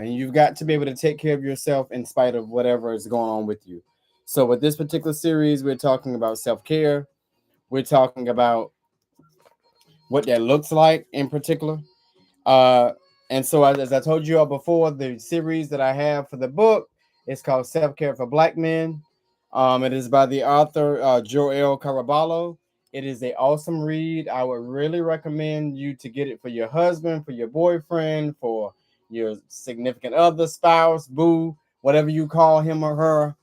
and you've got to be able to take care of yourself in spite of whatever is going on with you. So with this particular series, we're talking about self-care. We're talking about what that looks like in particular. Uh, and so, as I told you all before, the series that I have for the book is called Self Care for Black Men. It is by the author Joel Caraballo. It is an awesome read. I would really recommend you to get it for your husband, for your boyfriend, for your significant other, spouse, boo, whatever you call him or her.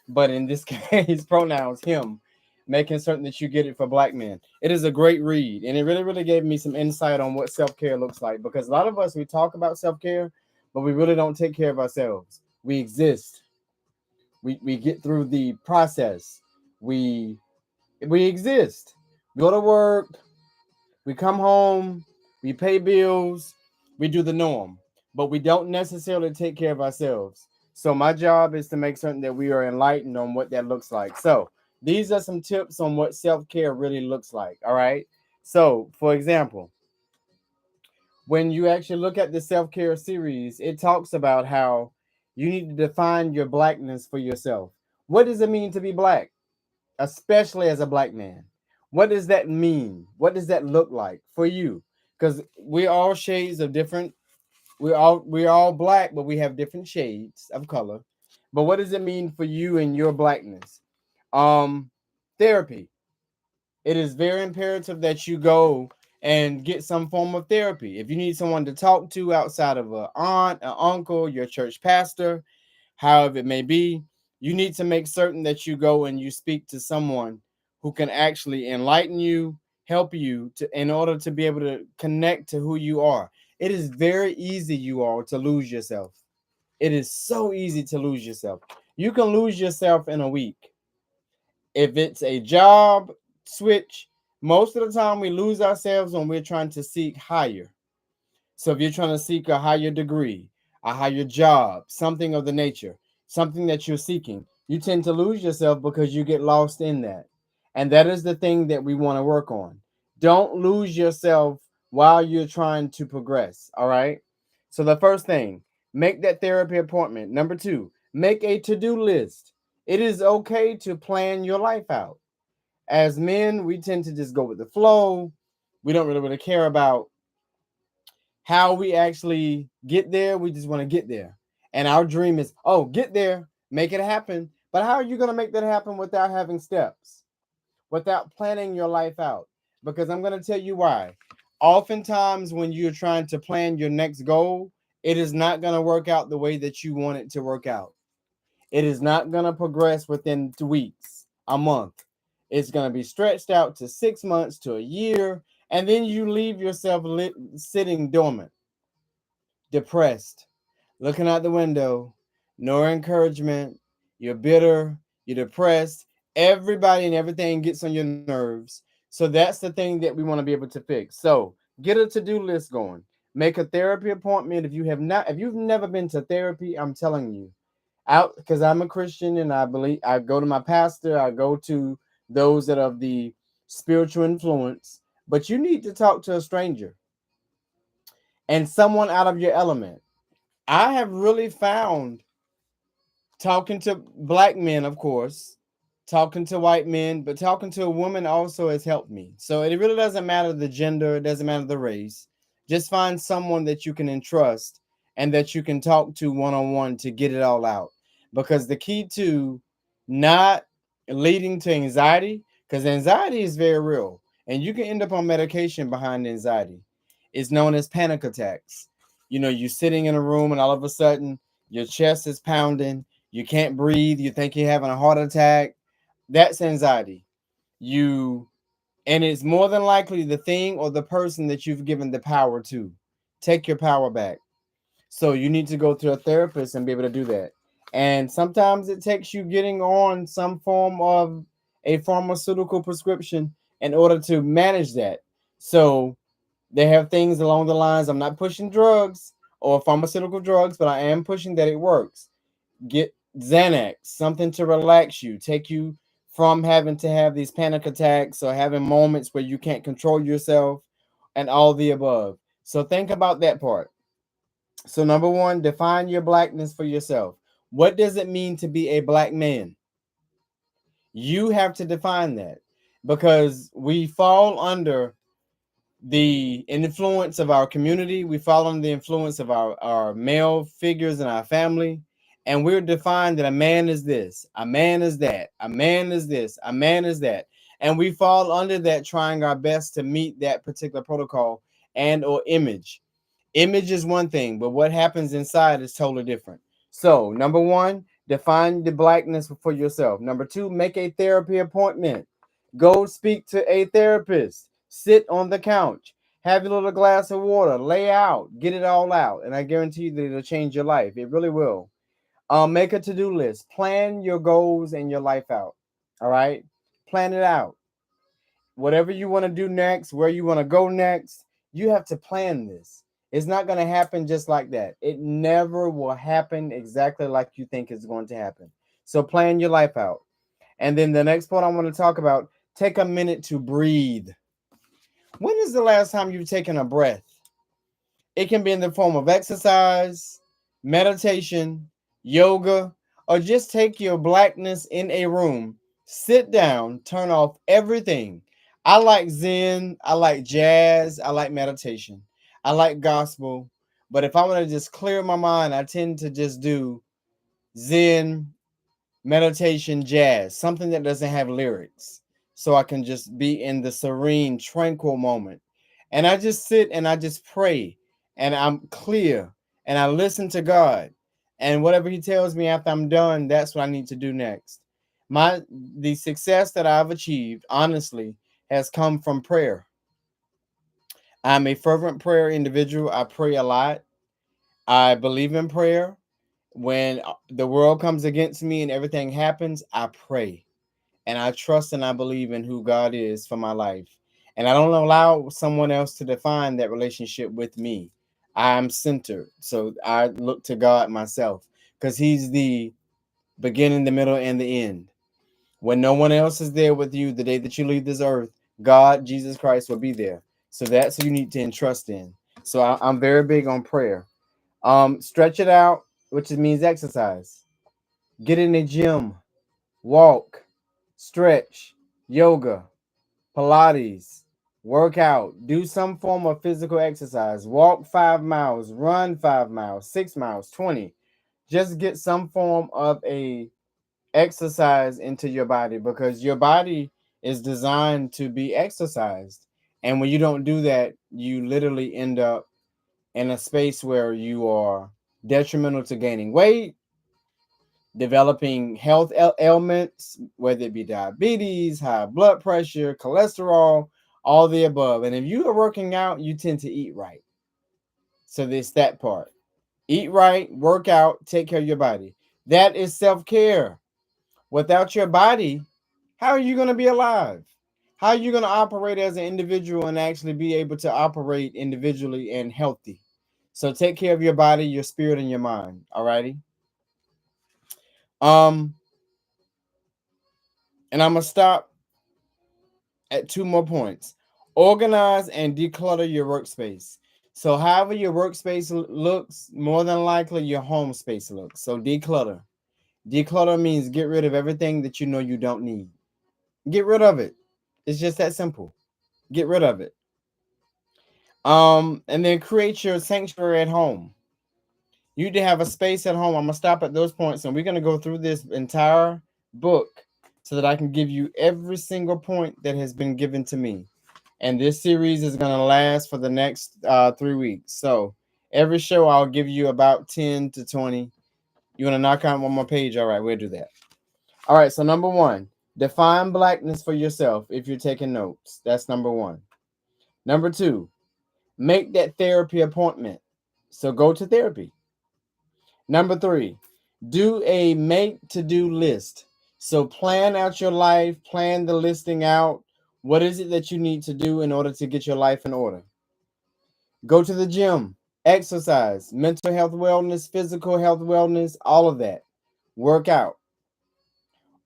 But in this case, pronouns him, making certain that you get it for black men. It is a great read, and it really, really gave me some insight on what self care looks like. Because a lot of us, we talk about self care, but we really don't take care of ourselves. We exist. We get through the process. We we exist. We go to work. We come home. We pay bills. We do the norm, but we don't necessarily take care of ourselves. So my job is to make certain that we are enlightened on what that looks like. So these are some tips on what self-care really looks like. All right. So for example, when you actually look at the self-care series, it talks about how you need to define your blackness for yourself. What does it mean to be black, especially as a black man? What does that mean? What does that look like for you? Because we're all shades of different. We're all black, but we have different shades of color. But what does it mean for you and your blackness? Um, Therapy. It is very imperative that you go and get some form of therapy. If you need someone to talk to outside of a aunt, an uncle, your church pastor, however it may be, you need to make certain that you go and you speak to someone who can actually enlighten you, help you to in order to be able to connect to who you are. It is very easy, you all, to lose yourself. It is so easy to lose yourself. You can lose yourself in a week. If it's a job switch, most of the time we lose ourselves when we're trying to seek higher. So if you're trying to seek a higher degree, a higher job, something of the nature, something that you're seeking, you tend to lose yourself because you get lost in that. And that is the thing that we want to work on. Don't lose yourself while you're trying to progress. All right. So the first thing, make that therapy appointment. Number two, make a to-do list. It is okay to plan your life out. As men, we tend to just go with the flow. We don't really care about how we actually get there. We just want to get there. And our dream is, oh, get there, make it happen. But how are you going to make that happen without having steps, without planning your life out? Because I'm going to tell you why. Oftentimes, when you're trying to plan your next goal, it is not going to work out the way that you want it to work out. It is not going to progress within 2 weeks, a month. It's going to be stretched out to 6 months to a year. And then you leave yourself sitting dormant, depressed, looking out the window, no encouragement. You're bitter, you're depressed. Everybody and everything gets on your nerves. So that's the thing that we want to be able to fix. So get a to-do list going. Make a therapy appointment. If you've never been to therapy, I'm telling you, out because I'm a Christian and I believe I go to my pastor, I go to those that are of the spiritual influence, but you need to talk to a stranger and someone out of your element. I have really found talking to black men, of course, talking to white men, but talking to a woman also has helped me. So it really doesn't matter the gender, it doesn't matter the race. Just find someone that you can entrust and that you can talk to one on one to get it all out. Because the key to not leading to anxiety, because anxiety is very real, and you can end up on medication behind anxiety. It's known as panic attacks. You're sitting in a room and all of a sudden your chest is pounding, you can't breathe, you think you're having a heart attack. That's anxiety. You and it's more than likely the thing or the person that you've given the power to. Take your power back. So you need to go to a therapist and be able to do that. And sometimes it takes you getting on some form of a pharmaceutical prescription in order to manage that. So they have things along the lines, I'm not pushing drugs or pharmaceutical drugs, but I am pushing that it works. Get Xanax, something to relax you, take you from having to have these panic attacks or having moments where you can't control yourself and all the above. So think about that part. So number one, define your blackness for yourself. What does it mean to be a black man? You have to define that, because we fall under the influence of our community. We fall under the influence of our male figures in our family. And we're defined that a man is this, a man is that, a man is this, a man is that. And we fall under that, trying our best to meet that particular protocol and or image. Image is one thing, but what happens inside is totally different. So, number one, define the blackness for yourself. Number two, make a therapy appointment. Go speak to a therapist. Sit on the couch. Have a little glass of water. Lay out. Get it all out. And I guarantee you that it'll change your life. It really will. Make a to-do list. Plan your goals and your life out. All right? Plan it out. Whatever you want to do next, where you want to go next, you have to plan this. It's not going to happen just like that. It never will happen exactly like you think it's going to happen. So plan your life out. And then the next point I want to talk about, take a minute to breathe. When is the last time you've taken a breath? It can be in the form of exercise, meditation, yoga, or just take your blackness in a room, sit down, turn off everything. I like Zen, I like jazz, I like meditation, I like gospel. But if I want to just clear my mind, I tend to just do Zen, meditation, jazz, something that doesn't have lyrics, so I can just be in the serene, tranquil moment. And I just sit and I just pray, and I'm clear, and I listen to God. And whatever He tells me after I'm done, that's what I need to do next. The success that I've achieved, honestly, has come from prayer. I'm a fervent prayer individual. I pray a lot. I believe in prayer. When the world comes against me and everything happens, I pray and I trust and I believe in who God is for my life. And I don't allow someone else to define that relationship with me. I'm centered. So I look to God myself, because He's the beginning, the middle, and the end. When no one else is there with you the day that you leave this earth, God, Jesus Christ, will be there. So that's who you need to entrust in. So I'm very big on prayer. Stretch it out, which means exercise. Get in the gym, walk, stretch, yoga, Pilates, work out, do some form of physical exercise. Walk 5 miles, run 5 miles, 6 miles, 20. Just get some form of a exercise into your body, because your body is designed to be exercised. And when you don't do that, you literally end up in a space where you are detrimental to gaining weight, developing health ailments, whether it be diabetes, high blood pressure, cholesterol, all the above. And if you are working out, you tend to eat right. So there's that part. Eat right, work out, take care of your body. That is self-care. Without your body, how are you going to be alive? How are you going to operate as an individual and actually be able to operate individually and healthy? So take care of your body, your spirit, and your mind. All righty. Um, and I'm gonna stop at two more points. Organize and declutter your workspace. So however your workspace looks, more than likely your home space looks. So declutter. Declutter means get rid of everything that you know you don't need. Get rid of it. It's just that simple. Get rid of it. And then create your sanctuary at home. You need to have a space at home. I'm gonna stop at those points, and we're gonna go through this entire book so that I can give you every single point that has been given to me. And this series is gonna last for the next 3 weeks. So every show I'll give you about 10 to 20. You wanna knock out one more page? All right, we'll do that. All right. So number one, define blackness for yourself. If you're taking notes, that's number one. Number two, make that therapy appointment. So go to therapy. Number three, do a make to do list. So plan out your life, plan the listing out. What is it that you need to do in order to get your life in order? Go to the gym, exercise, mental health wellness, physical health wellness, all of that. Work out.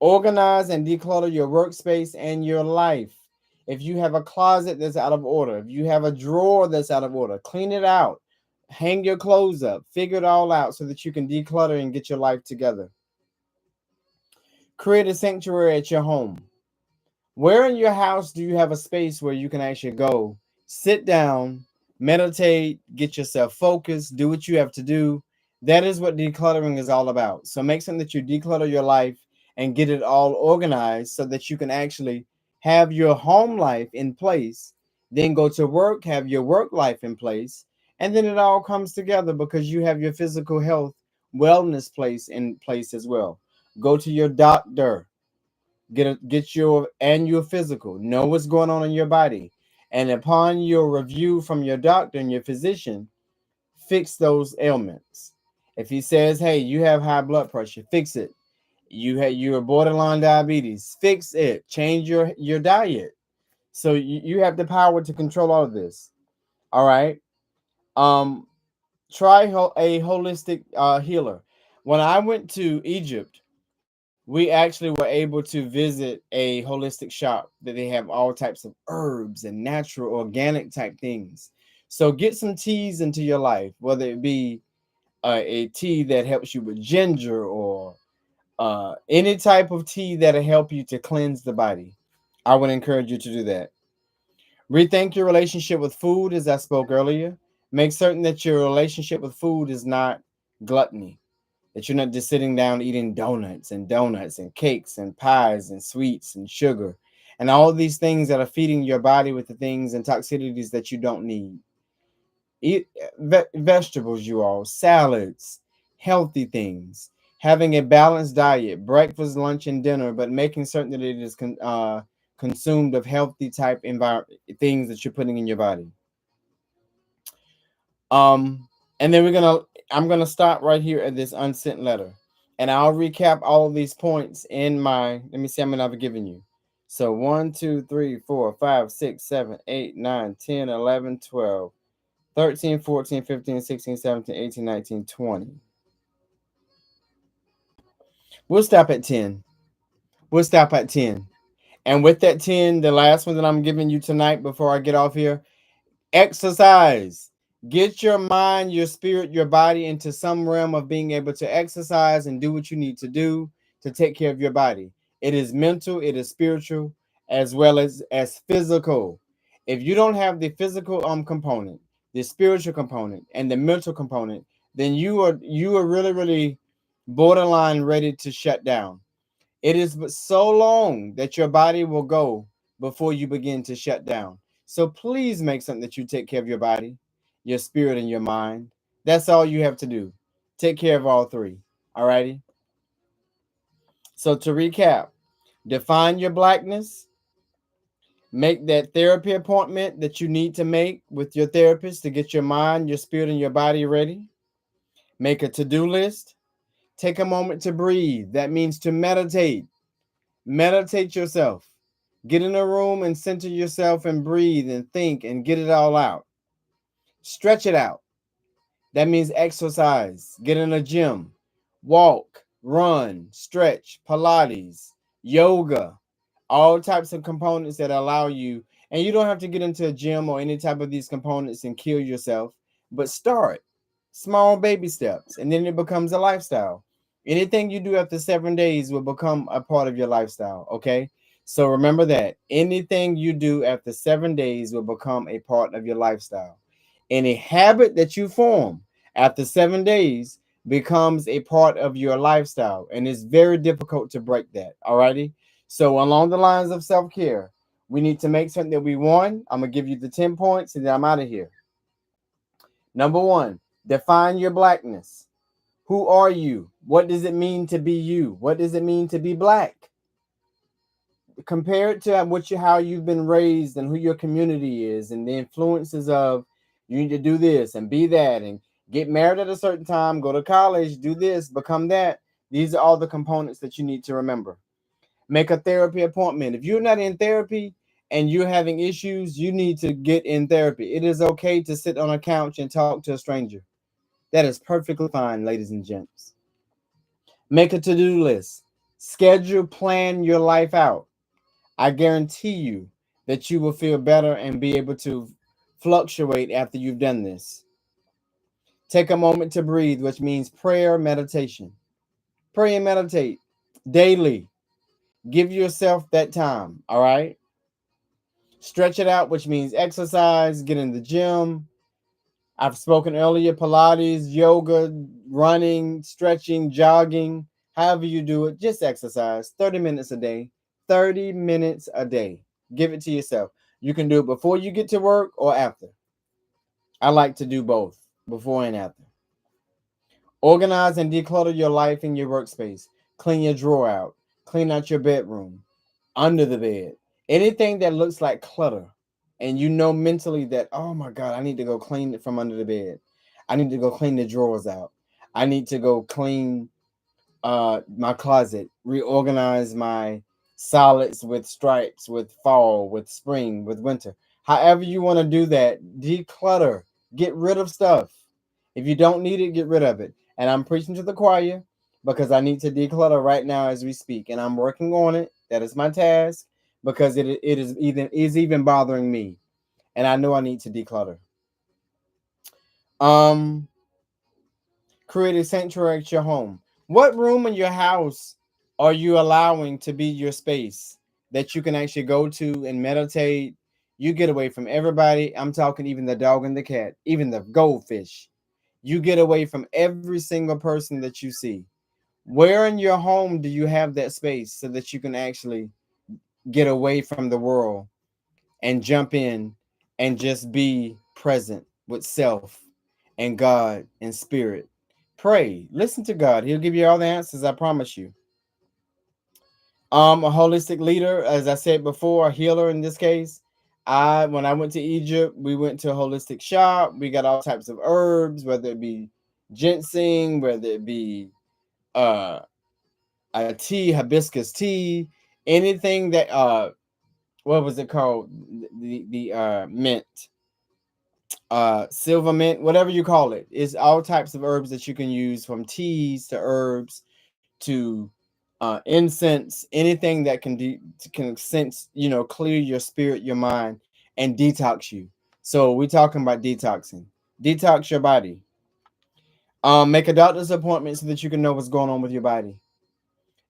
Organize and declutter your workspace and your life. If you have a closet that's out of order, if you have a drawer that's out of order, clean it out. Hang your clothes up. Figure it all out so that you can declutter and get your life together. Create a sanctuary at your home. Where in your house do you have a space where you can actually go, sit down, meditate, get yourself focused, do what you have to do? That is what decluttering is all about. So make something that you declutter your life and get it all organized so that you can actually have your home life in place, then go to work, have your work life in place, and then it all comes together because you have your physical health wellness place in place as well. Go to your doctor, get your annual physical, know what's going on in your body, and upon your review from your doctor and your physician, fix those ailments. If he says, hey, you have high blood pressure, fix it. You're borderline diabetes, fix it. Change your diet. So you have the power to control all of this. All right. um Try a holistic healer. When I went to Egypt, we actually were able to visit a holistic shop that they have all types of herbs and natural organic type things. So get some teas into your life, whether it be a tea that helps you with ginger, or any type of tea that'll help you to cleanse the body. I would encourage you to do that. Rethink your relationship with food, as I spoke earlier. Make certain that your relationship with food is not gluttony, that you're not just sitting down eating donuts and cakes and pies and sweets and sugar and all these things that are feeding your body with the things and toxicities that you don't need. Eat vegetables, you all, salads, healthy things, having a balanced diet, breakfast, lunch, and dinner, but making certain that it is consumed of healthy type things that you're putting in your body. Um, and then I'm gonna stop right here at this unsent letter, and I'll recap all of these points in my. Let me see how many I've given you. So 1, 2, 3, 4, 5, 6, 7, 8, 9, 10, 11, 12, 13, 14, 15, 16, 17, 18, 19, 20. We'll stop at 10. We'll stop at 10. And with that 10, the last one that I'm giving you tonight before I get off here, exercise. Get your mind, your spirit, your body into some realm of being able to exercise and do what you need to do to take care of your body. It is mental, it is spiritual, as well as physical. If you don't have the physical component, the spiritual component, and the mental component, then you are really, really borderline ready to shut down. It is but so long that your body will go before you begin to shut down. So please make something that you take care of your body, your spirit, and your mind. That's all you have to do. Take care of all three. All righty. So to recap, define your blackness, make that therapy appointment that you need to make with your therapist to get your mind, your spirit, and your body ready. Make a to-do list. Take a moment to breathe. That means to meditate. Meditate yourself. Get in a room and center yourself and breathe and think and get it all out. Stretch it out. That means exercise. Get in a gym. Walk, run, stretch, Pilates, yoga, all types of components that allow you. And you don't have to get into a gym or any type of these components and kill yourself, but start small baby steps and then it becomes a lifestyle. Anything you do after 7 days will become a part of your lifestyle. Okay. So remember that anything you do after 7 days will become a part of your lifestyle. Any habit that you form after 7 days becomes a part of your lifestyle, and it's very difficult to break that. Alrighty. So along the lines of self-care, we need to make something that we want. I'm gonna give you the 10 points, and then I'm out of here. Number one, define your blackness. Who are you? What does it mean to be you? What does it mean to be black? Compare it to how you've been raised and who your community is, and the influences of you need to do this and be that and get married at a certain time, go to college, do this, become that. These are all the components that you need to remember. Make a therapy appointment. If you're not in therapy and you're having issues, you need to get in therapy. It is okay to sit on a couch and talk to a stranger. That is perfectly fine, ladies and gents. Make a to-do list. Schedule, plan your life out. I guarantee you that you will feel better and be able to fluctuate after you've done this. Take a moment to breathe, which means prayer, meditation. Pray and meditate daily. Give yourself that time. All right. Stretch it out, which means exercise, get in the gym. I've spoken earlier, Pilates, yoga, running, stretching, jogging, however you do it, just exercise 30 minutes a day. 30 minutes a day. Give it to yourself. You can do it before you get to work or after. I like to do both, before and after. Organize and declutter your life and your workspace. Clean your drawer out. Clean out your bedroom, under the bed. Anything that looks like clutter. And you know mentally that, oh my God, I need to go clean it from under the bed. I need to go clean the drawers out. I need to go clean my closet, reorganize my solids with stripes, with fall, with spring, with winter. However you want to do that, declutter, get rid of stuff. If you don't need it, get rid of it. And I'm preaching to the choir because I need to declutter right now as we speak, and I'm working on it. That is my task because it is even bothering me, and I know I need to declutter. Um, Create a sanctuary at your home. What room in your house are you allowing to be your space that you can actually go to and meditate? You get away from everybody. I'm talking even the dog and the cat, even the goldfish. You get away from every single person that you see. Where in your home do you have that space so that you can actually get away from the world and jump in and just be present with self and God and spirit? Pray, listen to God. He'll give you all the answers, I promise you. A holistic leader, as I said before, a healer in this case. When I went to Egypt, we went to a holistic shop. We got all types of herbs, whether it be ginseng, whether it be uh a tea, hibiscus tea, anything that what was it called? The mint, silver mint, whatever you call it. It's all types of herbs that you can use, from teas to herbs to incense, anything that can sense, clear your spirit, your mind, and detox you. So we're talking about detoxing. Detox your body. Make a doctor's appointment so that you can know what's going on with your body.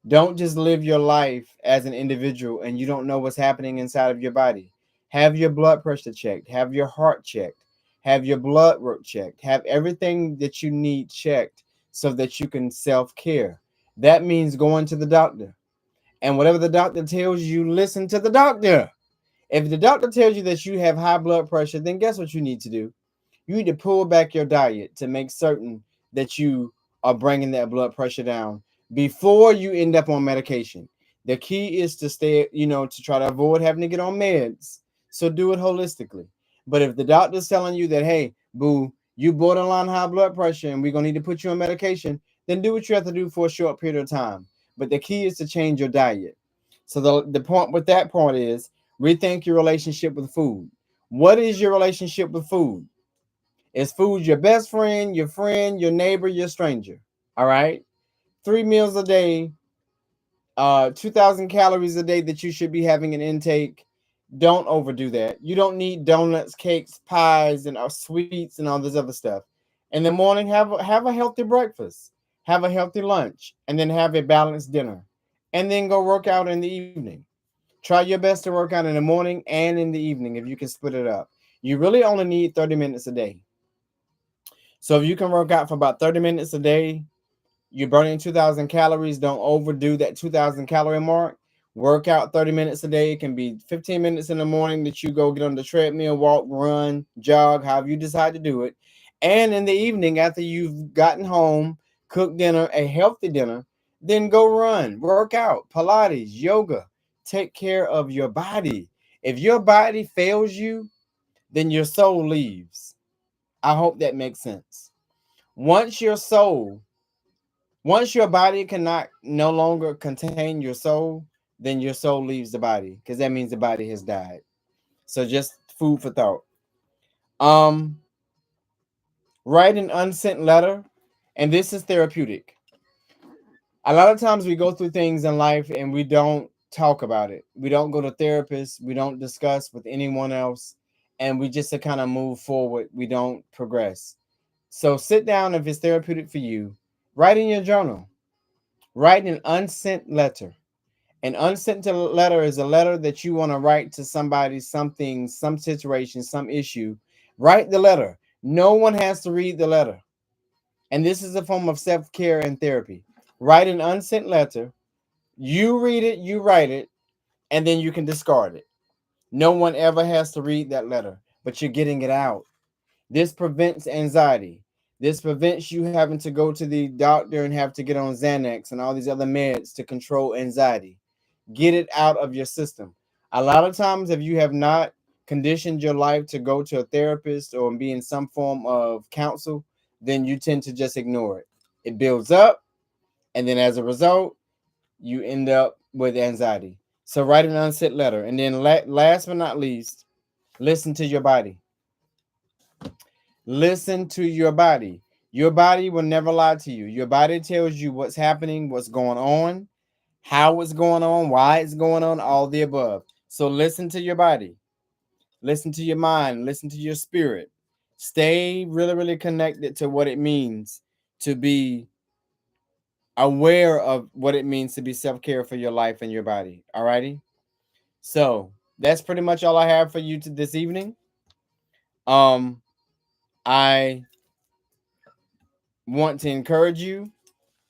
Don't just live your life as an individual and you don't know what's happening inside of your body. Have your blood pressure checked, have your heart checked, have your blood work checked, have everything that you need checked so that you can self-care. That means going to the doctor. And whatever the doctor tells you, listen to the doctor. If the doctor tells you that you have high blood pressure, then guess what you need to do? You need to pull back your diet to make certain that you are bringing that blood pressure down before you end up on medication. The key is to stay, to try to avoid having to get on meds. So do it holistically. But if the doctor's telling you that, hey, boo, you borderline high blood pressure and we're going to need to put you on medication, then do what you have to do for a short period of time. But the key is to change your diet. So the point with that point is rethink your relationship with food. What is your relationship with food? Is food your best friend, your neighbor, your stranger? All right. 3 meals a day, 2,000 calories a day that you should be having an intake. Don't overdo that. You don't need donuts, cakes, pies, and sweets and all this other stuff. In the morning, have a healthy breakfast, have a healthy lunch, and then have a balanced dinner, and then go work out in the evening. Try your best to work out in the morning and in the evening if you can split it up. You really only need 30 minutes a day. So if you can work out for about 30 minutes a day, you're burning 2,000 calories. Don't overdo that 2,000 calorie mark. Work out 30 minutes a day. It can be 15 minutes in the morning that you go get on the treadmill, walk, run, jog, however you decide to do it. And in the evening, after you've gotten home, cook dinner, a healthy dinner, then go run, work out, Pilates, yoga. Take care of your body. If your body fails you, then your soul leaves. I hope that makes sense. Once your soul Once your body cannot no longer contain your soul, then your soul leaves the body because that means the body has died. So just food for thought. Um, Write an unsent letter, and this is therapeutic. A lot of times we go through things in life and we don't talk about it. We don't go to therapists. We don't discuss with anyone else, and we just to kind of move forward. We don't progress. So sit down if it's therapeutic for you. Write in your journal. Write an unsent letter. An unsent letter is a letter that you want to write to somebody, something, some situation, some issue. Write the letter. No one has to read the letter. And this is a form of self care and therapy. Write an unsent letter. You read it, you write it, and then you can discard it. No one ever has to read that letter, but you're getting it out. This prevents anxiety. This prevents you having to go to the doctor and have to get on Xanax and all these other meds to control anxiety. Get it out of your system. A lot of times, if you have not conditioned your life to go to a therapist or be in some form of counsel, then you tend to just ignore it. It builds up, and then as a result, you end up with anxiety. So write an unsaid letter. And then last but not least, listen to your body. Listen to your body. Your body will never lie to you. Your body tells you what's happening, what's going on, how it's going on, why it's going on, all the above. So listen to your body. Listen to your mind. Listen to your spirit. Stay really, really connected to what it means to be aware of what it means to be self-care for your life and your body. All righty. So that's pretty much all I have for you to this evening. I want to encourage you